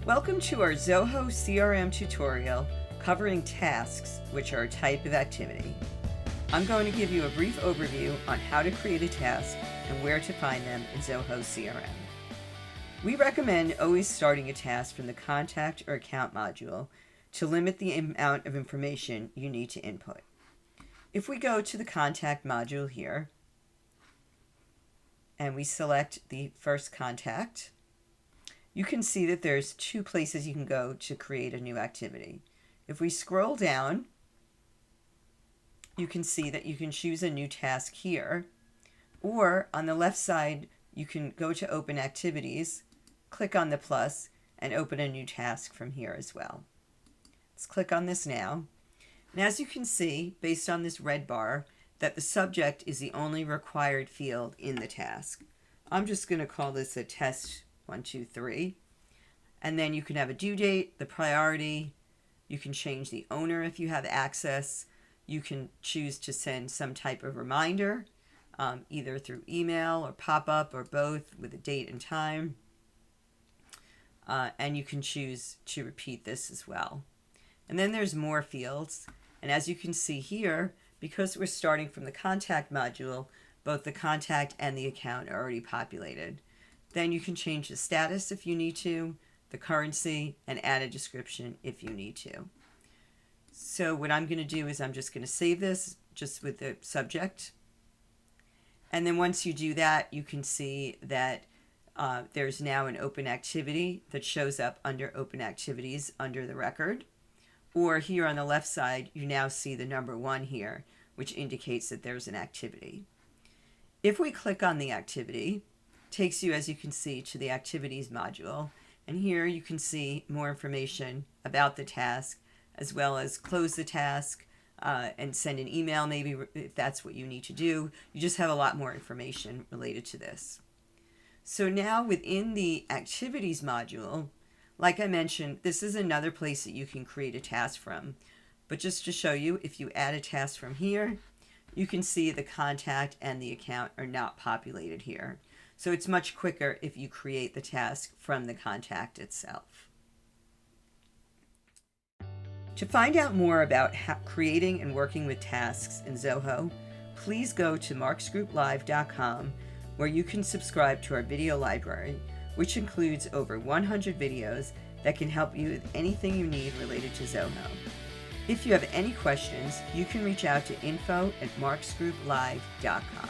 Welcome to our Zoho CRM tutorial covering tasks, which are a type of activity. I'm going to give you a brief overview on how to create a task and where to find them in Zoho CRM. We recommend always starting a task from the contact or account module to limit the amount of information you need to input. If we go to the contact module here and we select the first contact, you can see that there's two places you can go to create a new activity. If we scroll down, you can see that you can choose a new task here, or on the left side, you can go to Open Activities, click on the plus, and open a new task from here as well. Let's click on this now. And as you can see, based on this red bar, that the subject is the only required field in the task. I'm just going to call this a test 1, 2, 3. And then you can have a due date, the priority. You can change the owner if you have access. You can choose to send some type of reminder, either through email or pop-up or both with a date and time. And you can choose to repeat this as well. And then there's more fields. And as you can see here, because we're starting from the contact module, both the contact and the account are already populated. Then you can change the status if you need to, the currency, and add a description if you need to. So what I'm going to do is I'm just going to save this just with the subject. And then once you do that, you can see that there's now an open activity that shows up under Open Activities under the record. Or here on the left side, you now see the number 1 here, which indicates that there's an activity. If we click on the activity, it takes you, as you can see, to the Activities module. And here you can see more information about the task, as well as close the task and send an email, maybe if that's what you need to do. You just have a lot more information related to this. So now within the Activities module, like I mentioned, this is another place that you can create a task from. But just to show you, if you add a task from here, you can see the contact and the account are not populated here. So it's much quicker if you create the task from the contact itself. To find out more about creating and working with tasks in Zoho, please go to marksgrouplive.com, where you can subscribe to our video library, which includes over 100 videos that can help you with anything you need related to Zoho. If you have any questions, you can reach out to info@marksgrouplive.com.